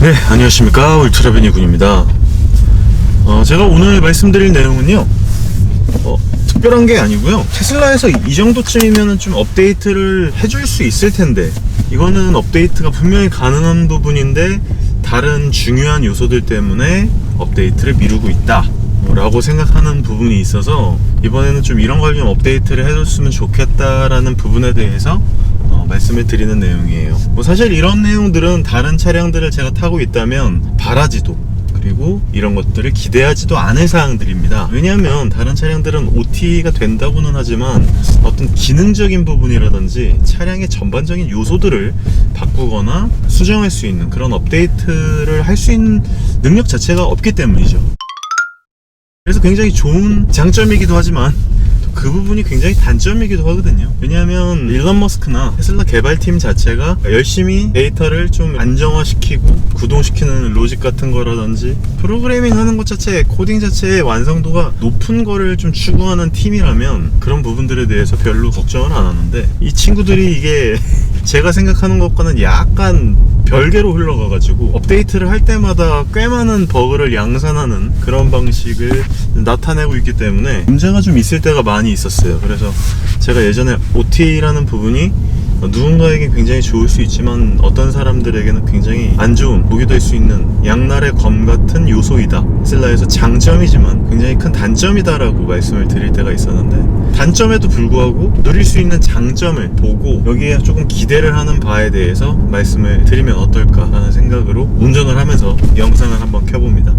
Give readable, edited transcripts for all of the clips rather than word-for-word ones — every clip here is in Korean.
네, 안녕하십니까. 울트라베니 군입니다. 제가 오늘 말씀드릴 내용은요, 특별한 게 아니고요. 테슬라에서 이 정도쯤이면 좀 업데이트를 해줄 수 있을 텐데, 이거는 업데이트가 분명히 가능한 부분인데 다른 중요한 요소들 때문에 업데이트를 미루고 있다 라고 생각하는 부분이 있어서, 이번에는 좀 이런 걸 좀 업데이트를 해줬으면 좋겠다라는 부분에 대해서 말씀을 드리는 내용이에요. 사실 이런 내용들은 다른 차량들을 제가 타고 있다면 바라지도, 그리고 이런 것들을 기대하지도 않을 사항들입니다. 왜냐하면 다른 차량들은 OT가 된다고는 하지만 어떤 기능적인 부분이라든지 차량의 전반적인 요소들을 바꾸거나 수정할 수 있는 그런 업데이트를 할 수 있는 능력 자체가 없기 때문이죠. 그래서 굉장히 좋은 장점이기도 하지만 그 부분이 굉장히 단점이기도 하거든요. 왜냐하면 일론 머스크나 테슬라 개발팀 자체가 열심히 데이터를 좀 안정화시키고 구동시키는 로직 같은 거라든지 프로그래밍 하는 것 자체, 코딩 자체의 완성도가 높은 거를 좀 추구하는 팀이라면 그런 부분들에 대해서 별로 걱정을 안 하는데, 이 친구들이 이게 제가 생각하는 것과는 약간 별개로 흘러가가지고 업데이트를 할 때마다 꽤 많은 버그를 양산하는 그런 방식을 나타내고 있기 때문에 문제가 좀 있을 때가 많이 있었어요. 그래서 제가 예전에 OT라는 부분이 누군가에게 굉장히 좋을 수 있지만 어떤 사람들에게는 굉장히 안 좋은 독이 될 수 있는 양날의 검 같은 요소이다, 테슬라에서 장점이지만 굉장히 큰 단점이다 라고 말씀을 드릴 때가 있었는데, 단점에도 불구하고 누릴 수 있는 장점을 보고 여기에 조금 기대를 하는 바에 대해서 말씀을 드리면 어떨까 하는 생각으로 운전을 하면서 영상을 한번 켜봅니다.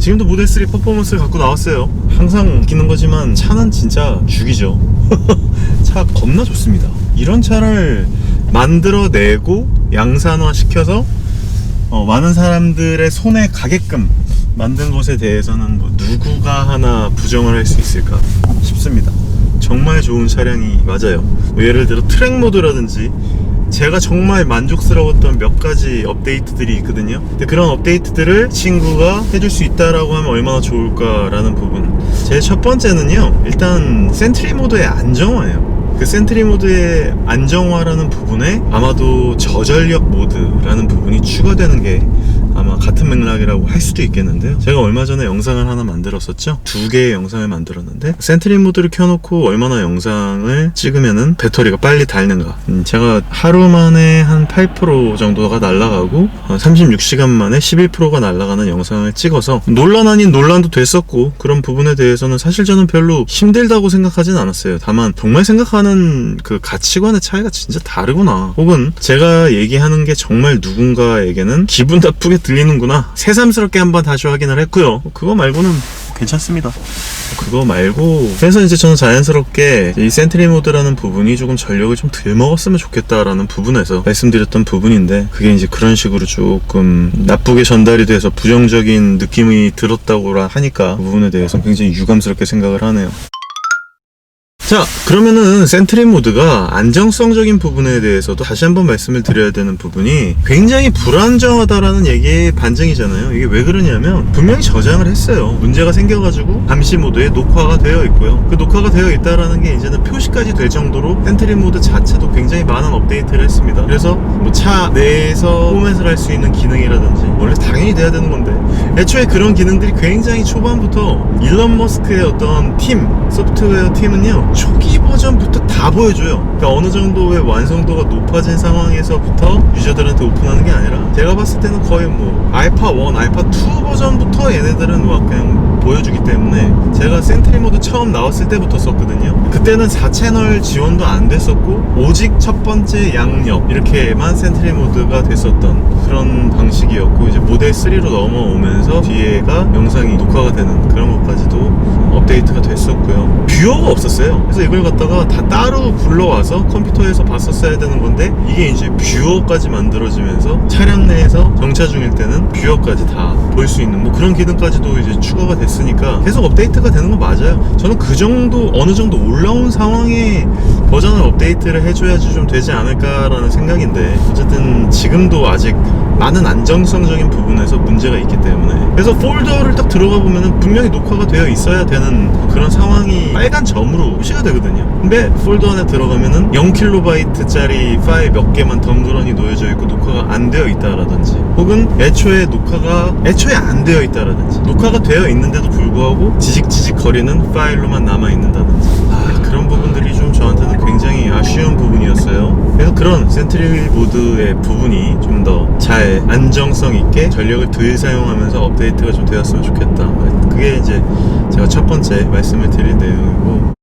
지금도 모델3 퍼포먼스를 갖고 나왔어요. 항상 웃기는 거지만 차는 진짜 죽이죠. 차 겁나 좋습니다. 이런 차를 만들어내고 양산화 시켜서 많은 사람들의 손에 가게끔 만든 것에 대해서는 누구가 하나 부정을 할 수 있을까 싶습니다. 정말 좋은 차량이 맞아요. 예를 들어 트랙 모드라든지 제가 정말 만족스러웠던 몇 가지 업데이트들이 있거든요. 근데 그런 업데이트들을 친구가 해줄 수 있다라고 하면 얼마나 좋을까라는 부분. 제일 첫 번째는요, 일단 센트리 모드의 안정화예요. 그 센트리 모드의 안정화라는 부분에 아마도 저전력 모드라는 부분이 추가되는 게 아마 같은 맥락이라고 할 수도 있겠는데요. 제가 얼마 전에 영상을 하나 만들었었죠. 2개의 영상을 만들었는데, 센트리 모드를 켜놓고 얼마나 영상을 찍으면은 배터리가 빨리 닳는가. 제가 하루 만에 한 8% 정도가 날아가고 36시간 만에 11%가 날아가는 영상을 찍어서 논란 아닌 논란도 됐었고, 그런 부분에 대해서는 사실 저는 별로 힘들다고 생각하진 않았어요. 다만 정말 생각하는 그 가치관의 차이가 진짜 다르구나, 혹은 제가 얘기하는 게 정말 누군가에게는 기분 나쁘게 들리는구나, 새삼스럽게 한번 다시 확인을 했고요. 그거 말고는 괜찮습니다. 그거 말고 그래서 이제 저는 자연스럽게 이 센트리 모드라는 부분이 조금 전력을 좀 덜 먹었으면 좋겠다라는 부분에서 말씀드렸던 부분인데, 그게 이제 그런 식으로 조금 나쁘게 전달이 돼서 부정적인 느낌이 들었다고 하니까 그 부분에 대해서 굉장히 유감스럽게 생각을 하네요. 자, 그러면은 센트리 모드가 안정성적인 부분에 대해서도 다시 한번 말씀을 드려야 되는 부분이 굉장히 불안정하다라는 얘기의 반증이잖아요. 이게 왜 그러냐면 분명히 저장을 했어요. 문제가 생겨가지고 감시 모드에 녹화가 되어 있고요. 그 녹화가 되어 있다라는 게 이제는 표시까지 될 정도로 센트리 모드 자체도 굉장히 많은 업데이트를 했습니다. 그래서 차 내에서 포맷을 할 수 있는 기능이라든지 원래 당연히 돼야 되는 건데, 애초에 그런 기능들이 굉장히 초반부터 일론 머스크의 어떤 팀, 소프트웨어 팀은요, 초기 버전부터 다 보여줘요. 그러니까 어느 정도의 완성도가 높아진 상황에서부터 유저들한테 오픈하는 게 아니라, 제가 봤을 때는 거의 알파 1, 알파 2 버전부터 얘네들은 막 그냥 보여주기 때문에, 제가 센트리 모드 처음 나왔을 때부터 썼거든요. 그때는 4채널 지원도 안 됐었고 오직 첫 번째 양옆 이렇게만 센트리 모드가 됐었던 그런 방식이었고, 이제 모델 3로 넘어오면서 뒤에가 영상이 녹화가 되는 그런 것까지도 업데이트가 됐었고요. 뷰어가 없었어요. 그래서 이걸 갖다가 다 따로 불러와서 컴퓨터에서 봤었어야 되는 건데, 이게 이제 뷰어까지 만들어지면서 차량 내에서 정차 중일 때는 뷰어까지 다 볼 수 있는 그런 기능까지도 이제 추가가 됐으니까 계속 업데이트가 되는 건 맞아요. 저는 그 정도, 어느 정도 올라온 상황에 버전을 업데이트를 해줘야지 좀 되지 않을까라는 생각인데, 어쨌든 지금도 아직 많은 안정성적인 부분에서 문제가 있기 때문에, 그래서 폴더를 딱 들어가 보면은 분명히 녹화가 되어 있어야 되는 그런 상황이 빨간 점으로 표시가 되거든요. 근데 폴더 안에 들어가면은 0kb짜리 파일 몇 개만 덩그러니 놓여져 있고 녹화가 안 되어 있다라든지, 혹은 애초에 안 되어 있다라든지, 녹화가 되어 있는데도 불구하고 지직지직 거리는 파일로만 남아 있는다든지, 그런 부분들이 좀 저한테는 굉장히 아쉬운 부분이었어요. 그래서 그런 센트리 보드의 부분이 좀 더 잘 안정성 있게 전력을 덜 사용하면서 업데이트가 좀 되었으면 좋겠다. 그게 이제 제가 첫 번째 말씀을 드릴 내용이고,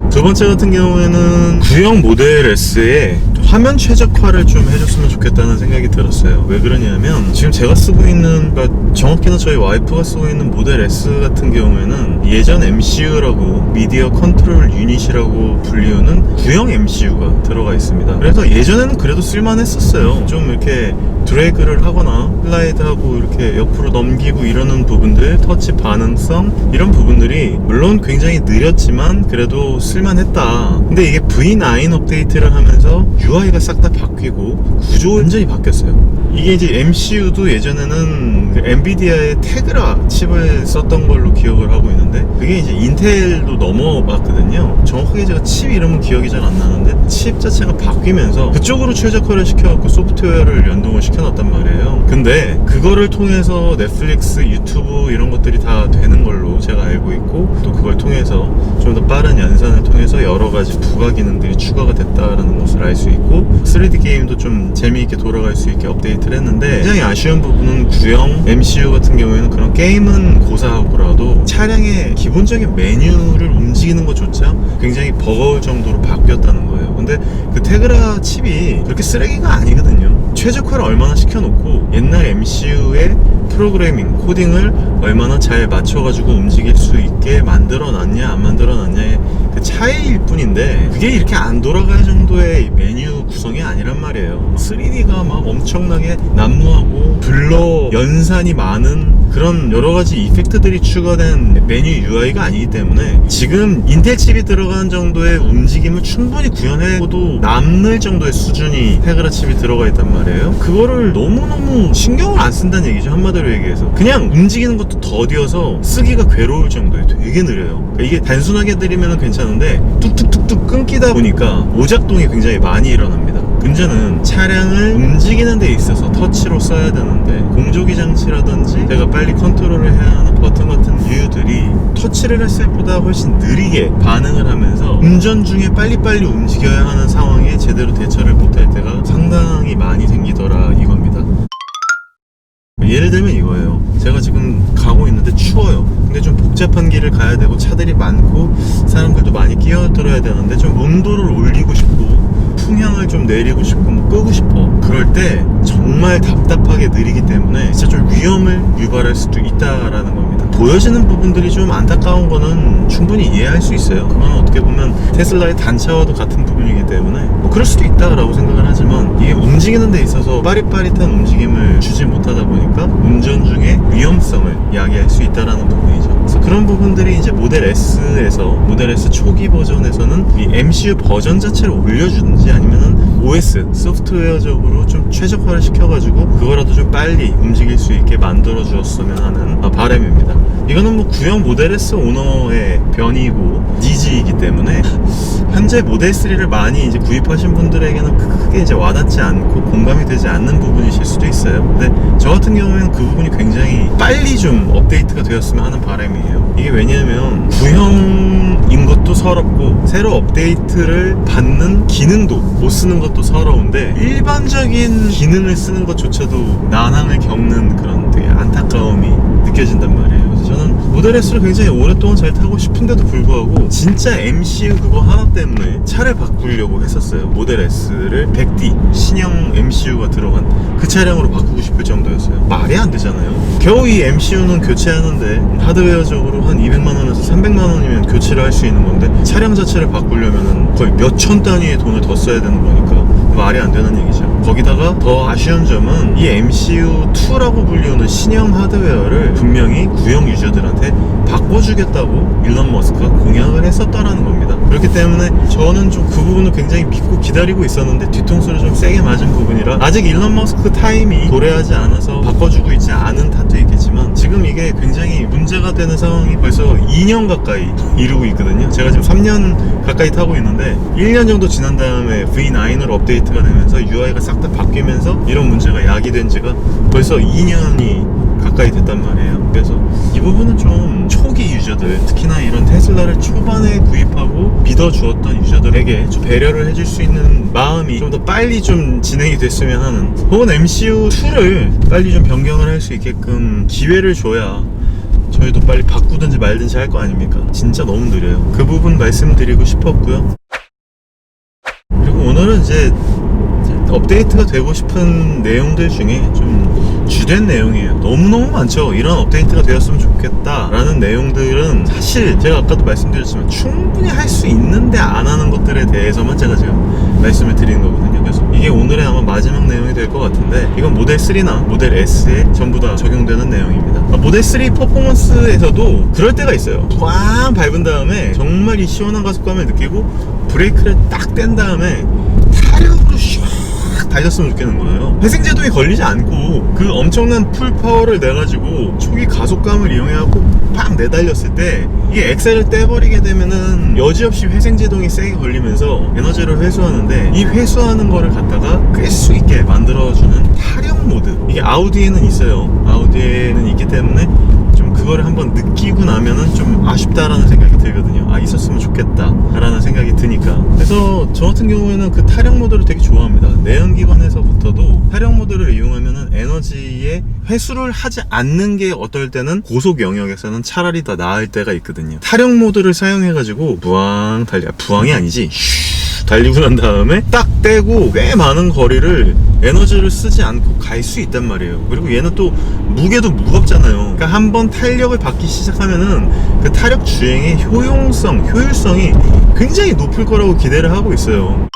두 번째 같은 경우에는 구형 모델 S에 화면 최적화를 좀 해줬으면 좋겠다는 생각이 들었어요. 왜 그러냐면 지금 제가 쓰고 있는, 그러니까 정확히는 저희 와이프가 쓰고 있는 모델 S 같은 경우에는 예전 MCU라고 미디어 컨트롤 유닛이라고 불리우는 구형 MCU가 들어가 있습니다. 그래서 예전에는 그래도 쓸만했었어요. 좀 이렇게 드래그를 하거나 슬라이드하고 이렇게 옆으로 넘기고 이러는 부분들, 터치 반응성 이런 부분들이 물론 굉장히 느렸지만 그래도 쓸만했다. 근데 이게 V9 업데이트를 하면서 UI가 싹 다 바뀌고 구조 완전히 바뀌었어요. 이게 이제 MCU도 예전에는 그 엔비디아의 테그라 칩을 썼던 걸로 기억을 하고 있는데, 그게 이제 인텔도 넘어갔거든요. 정확하게 제가 칩 이름은 기억이 잘 안 나는데 칩 자체가 바뀌면서 그쪽으로 최적화를 시켜갖고 소프트웨어를 연동을 시켜놨단 말이에요. 근데 그거를 통해서 넷플릭스, 유튜브 이런 것들이 다 되는 걸로 제가 알고 있고, 또 그걸 통해서 좀 더 빠른 연산을 통해서 여러 가지 부가 기능들이 추가가 됐다라는 것을 알 수 있고, 3D 게임도 좀 재미있게 돌아갈 수 있게 업데이트를 했는데, 굉장히 아쉬운 부분은 구형 MCU 같은 경우에는 그런 게임은 고사하고라도 차량의 기본적인 메뉴를 움직이는 것조차 굉장히 버거울 정도로 바뀌었다는 거예요. 근데 그 테그라 칩이 그렇게 쓰레기가 아니거든요. 최적화를 얼마나 시켜놓고 옛날 MCU의 프로그래밍, 코딩을 얼마나 잘 맞춰가지고 움직일 수 있게 만들어놨냐 안 만들어놨냐의 그 차이일 뿐인데, 그게 이렇게 안 돌아갈 정도의 메뉴 구성이 아니란 말이에요. 3D가 막 엄청나게 난무하고 블러 연산이 많은 그런 여러가지 이펙트들이 추가된 메뉴 UI가 아니기 때문에, 지금 인텔 칩이 들어간 정도의 움직임을 충분히 구현해도 남을 정도의 수준이 테그라 칩이 들어가 있단 말이에요. 그거를 너무너무 신경을 안 쓴다는 얘기죠. 한마디로 얘기해서 그냥 움직이는 것도 더디어서 쓰기가 괴로울 정도에 되게 느려요. 그러니까 이게 단순하게 들이면 괜찮은데 뚝뚝뚝뚝 끊기다 보니까 오작동이 굉장히 많이 일어납니다. 문제는 차량을 움직이는 데 있어서 터치로 써야 되는데, 공조기 장치라든지 제가 빨리 컨트롤을 해야 하는 버튼 같은 이유들이 터치를 했을 보다 훨씬 느리게 반응을 하면서 운전 중에 빨리빨리 움직여야 하는 상황에 제대로 대처를 못할 때가 상당히 많이 생기더라 이겁니다. 예를 들면 이거예요. 제가 지금 가고 있는데 추워요. 근데 좀 복잡한 길을 가야 되고 차들이 많고 사람들도 많이 끼어들어야 되는데 좀 온도를 올리고 싶고 풍향을 좀 내리고 싶고 뭐 끄고 싶어. 그럴 때 정말 답답하게 느리기 때문에 진짜 좀 위험을 유발할 수도 있다라는 겁니다. 보여지는 부분들이 좀 안타까운 거는 충분히 이해할 수 있어요. 그건 어떻게 보면 테슬라의 단차와도 같은 부분이기 때문에 뭐 그럴 수도 있다라고 생각을 하지만, 이게 움직이는 데 있어서 빠릿빠릿한 움직임을 주지 못하다 보니까 운전 중에 위험성을 야기할 수 있다라는 부분이죠. 그래서 그런 부분들이 이제 모델 S에서, 모델 S 초기 버전에서는 이 MCU 버전 자체를 올려주든지 아니면은 OS 소프트웨어적으로 좀 최적화를 시켜가지고 그거라도 좀 빨리 움직일 수 있게 만들어 주었으면 하는 바람입니다. 이거는 뭐 구형 모델 S 오너의 변이고 니즈이기 때문에 현재 모델 3를 많이 이제 구입하신 분들에게는 크게 이제 와닿지 않고 공감이 되지 않는 부분이실 수도 있어요. 근데 저 같은 경우에는 그 부분이 굉장히 빨리 좀 업데이트가 되었으면 하는 바람이에요. 이게 왜냐면 구형인 것도 서럽고 새로 업데이트를 받는 기능도 못 쓰는 것도 서러운데, 일반적인 기능을 쓰는 것조차도 난항을 겪는 그런 되게 안타까움이 느껴진단 말이에요. 그래서 저는 모델 S를 굉장히 오랫동안 잘 타고 싶은데도 불구하고 진짜 MCU 그거 하나 때문에 차를 바꾸려고 했었어요. 모델 S를 100D 신형 MCU가 들어간 그 차량으로 바꾸고 싶을 정도였어요. 말이 안 되잖아요. 겨우 이 MCU는 교체하는데 하드웨어적으로 한 200만원에서 300만원이면 교체를 할 수 있는 건데, 차량 자체를 바꾸려면 거의 몇천 단위의 돈을 더 써야 되는 거니까 말이 안 되는 얘기죠. 거기다가 더 아쉬운 점은 이 MCU2라고 불리우는 신형 하드웨어를 분명히 구형 유저들한테 바꿔주겠다고 일론 머스크가 공약을 했었다라는 겁니다. 그렇기 때문에 저는 좀 그 부분을 굉장히 믿고 기다리고 있었는데 뒤통수를 좀 세게 맞은 부분이라 아직 일론 머스크 타임이 도래하지 않아서 바꿔주고 있지 않은 탓도 있겠지만 지금 이게 굉장히 문제가 되는 상황이 벌써 2년 가까이 이루고 있거든요. 제가 지금 3년 가까이 타고 있는데 1년 정도 지난 다음에 V9으로 업데이트가 되면서 UI가 싹 다 바뀌면서 이런 문제가 야기된 지가 벌써 2년이 가까이 됐단 말이에요. 그래서 이 부분은 좀 초기 유저들, 특히나 이런 테슬라를 초반에 구입하고 믿어주었던 유저들에게 좀 배려를 해줄 수 있는 마음이 좀 더 빨리 좀 진행이 됐으면 하는, 혹은 MCU2를 빨리 좀 변경을 할 수 있게끔 기회를 줘야 저희도 빨리 바꾸든지 말든지 할 거 아닙니까? 진짜 너무 느려요. 그 부분 말씀드리고 싶었고요. 그리고 오늘은 이제 업데이트가 되고 싶은 내용들 중에 좀 주된 내용이에요. 너무너무 많죠. 이런 업데이트가 되었으면 좋겠다 라는 내용들은 사실 제가 아까도 말씀드렸지만 충분히 할 수 있는데 안 하는 것들에 대해서만 제가 지금 말씀을 드리는 거거든요. 그래서 이게 오늘의 아마 마지막 내용이 될 것 같은데, 이건 모델 3나 모델 S에 전부 다 적용되는 내용입니다. 모델 3 퍼포먼스에서도 그럴 때가 있어요. 꽝 밟은 다음에 정말 이 시원한 가속감을 느끼고 브레이크를 딱 뗀 다음에 타력으로 슉 달렸으면 좋겠는 거예요. 회생제동이 걸리지 않고 그 엄청난 풀파워를 내가지고 초기 가속감을 이용해갖고 팍 내달렸을 때 이게 엑셀을 떼버리게 되면은 여지없이 회생제동이 세게 걸리면서 에너지를 회수하는데, 이 회수하는 거를 갖다가 끌 수 있게 만들어주는 타력 모드, 이게 아우디에는 있어요. 아우디에는 있기 때문에 좀 그거를 한번 느끼고 나면은 좀 아쉽다라는 생각이 들거든요. 아, 있었으면 좋겠다 라는 생각이 드니까. 그래서 저 같은 경우에는 그 타력 모드를 되게 좋아합니다. 내연기관에서부터도 타력 모드를 이용하면은 에너지에 회수를 하지 않는 게 어떨 때는 고속 영역에서는 차라리 더 나을 때가 있거든요. 타력 모드를 사용해가지고 부항 달려, 부항이 아니지, 달리고 난 다음에 딱 떼고 꽤 많은 거리를 에너지를 쓰지 않고 갈 수 있단 말이에요. 그리고 얘는 또 무게도 무겁잖아요. 그러니까 한번 탄력을 받기 시작하면은 그 타력 주행의 효율성이 굉장히 높을 거라고 기대를 하고 있어요.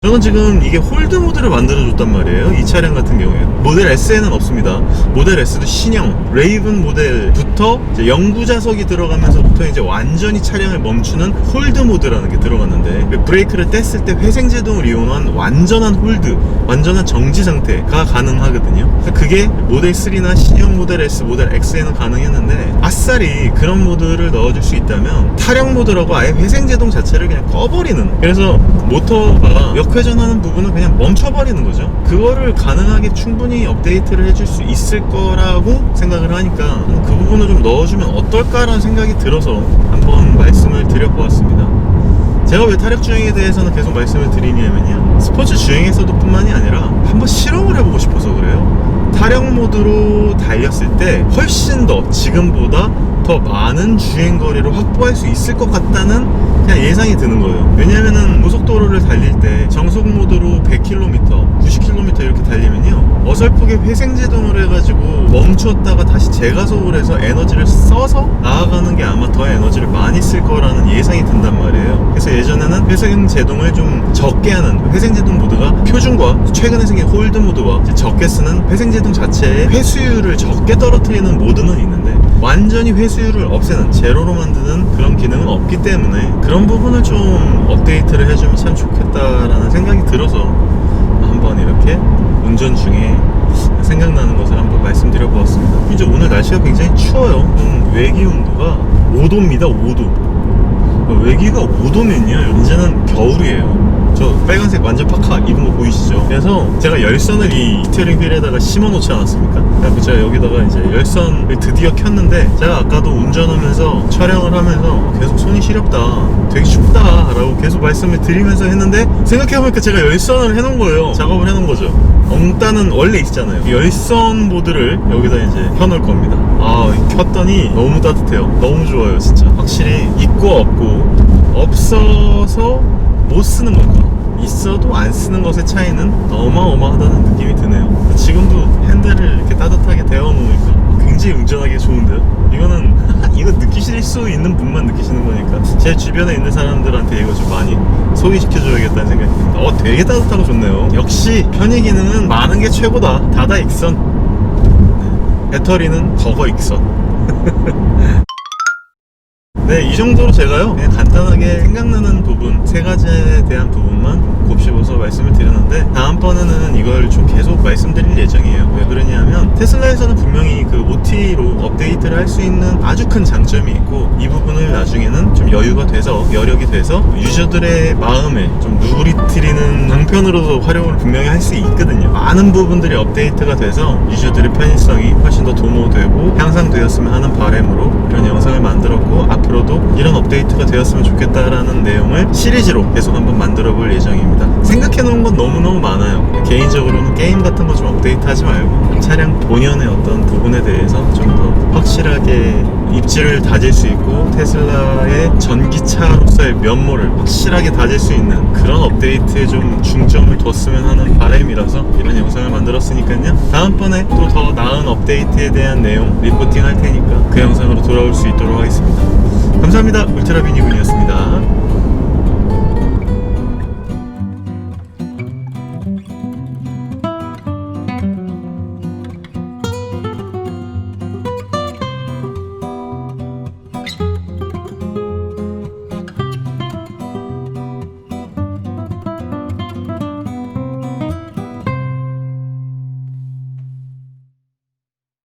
저는 지금 이게 홀드 모드를 만들어줬단 말이에요. 이 차량 같은 경우에 모델 S에는 없습니다. 모델 S도 신형 레이븐 모델부터 이제 영구자석이 들어가면서부터 이제 완전히 차량을 멈추는 홀드 모드라는 게 들어갔는데, 브레이크를 뗐을 때 회생제동을 이용한 완전한 홀드, 완전한 정지 상태가 가능하거든요. 그게 모델 3나 신형 모델 S, 모델 X에는 가능했는데, 아싸리 그런 모드를 넣어줄 수 있다면 타력 모드라고 아예 회생제동 자체를 그냥 꺼버리는, 그래서 모터가 역회전하는 부분은 그냥 멈춰버리는 거죠. 그거를 가능하게 충분히 업데이트를 해줄 수 있을 거라고 생각을 하니까 그 부분을 좀 넣어주면 어떨까라는 생각이 들어서 한번 말씀을 드려보았습니다. 제가 왜 타력 주행에 대해서는 계속 말씀을 드리냐면요, 스포츠 주행에서도 뿐만이 아니라 한번 실험을 해보고 싶어서 그래요. 타력 모드로 달렸을 때 훨씬 더 지금보다 더 많은 주행거리를 확보할 수 있을 것 같다는 그냥 예상이 드는 거예요. 왜냐면은 고속도로를 달릴 때 정속 모드로 100km, 90km 이렇게 달리면요, 어설프게 회생제동을 해가지고 멈췄다가 다시 재가속을 해서 에너지를 써서 나아가는 게 아마 더 에너지를 많이 쓸 거라는 예상이 든단 말이에요. 그래서 예전에는 회생제동을 좀 적게 하는 회생제동 모드가 표준과 최근에 생긴 홀드 모드와 적게 쓰는 회생제동 자체의 회수율을 적게 떨어뜨리는 모드는 있는데, 완전히 회수율을 없애는, 제로로 만드는 그런 기능은 없기 때문에 그런 부분을 좀 업데이트를 해주면 참 좋겠다라는 생각이 들어서 한번 이렇게 운전 중에 생각나는 것을 한번 말씀드려 보았습니다. 이제 오늘 날씨가 굉장히 추워요. 외기 온도가 5도입니다. 5도. 외기가 5도면요 이제는 겨울이에요. 저 빨간색 완전 파카 입은 거 보이시죠? 그래서 제가 열선을 이 스티어링 휠에다가 심어 놓지 않았습니까? 그래서 제가 여기다가 이제 열선을 드디어 켰는데, 제가 아까도 운전하면서 촬영을 하면서 계속 손이 시렵다, 되게 춥다 라고 계속 말씀을 드리면서 했는데, 생각해보니까 제가 열선을 해놓은 거예요. 작업을 해놓은 거죠. 엉따는 원래 있잖아요. 열선 모드를 여기다 이제 켜놓을 겁니다. 아, 켰더니 너무 따뜻해요. 너무 좋아요 진짜. 확실히 있고 없고, 없어서 못 쓰는 것과 있어도 안 쓰는 것의 차이는 어마어마하다는 느낌이 드네요. 지금도 핸들을 이렇게 따뜻하게 데워 놓으니까 왠지 운전하기 좋은데요? 이거는 이거 느끼실 수 있는 분만 느끼시는 거니까 제 주변에 있는 사람들한테 이거 좀 많이 소개시켜줘야겠다는 생각이 듭니다. 되게 따뜻하고 좋네요. 역시 편의 기능은 많은 게 최고다. 다다익선. 네, 배터리는 버거익선. 네, 이 정도로 제가요 그냥 간단하게 생각나는 부분 세 가지에 대한 부분만 곱씹어서 말씀을 드렸는데, 다음번에는 이걸 좀 계속 말씀드릴 예정이에요. 왜 그러냐면 테슬라에서는 분명히 그 OT로 업데이트를 할 수 있는 아주 큰 장점이 있고, 이 부분을 나중에는 좀 여유가 돼서 여력이 돼서 유저들의 마음에 좀 누구리트리는 방편으로도 활용을 분명히 할 수 있거든요. 많은 부분들이 업데이트가 돼서 유저들의 편의성이 훨씬 더 도모되고 향상되었으면 하는 바람으로 이런 영상을 만들었고, 앞으로도 이런 업데이트가 되었으면 좋겠다라는 내용을 시리즈로 계속 한번 만들어 볼 예정입니다. 생각해 놓은 건 너무너무 많아요. 개인적으로는 게임 같은 거 좀 업데이트 하지 말고 차량 본연의 어떤 부분에 대해서 좀 더 확실하게 입지를 다질 수 있고 테슬라의 전기차로서의 면모를 확실하게 다질 수 있는 그런 업데이트에 좀 중점을 뒀으면 하는 바람이라서 이런 영상을 만들었으니까요. 다음번에 또 더 나은 업데이트에 대한 내용 리포팅 할 테니까 그 영상으로 돌아올 수 있도록 하겠습니다. 감사합니다. 울트라비니군이었습니다.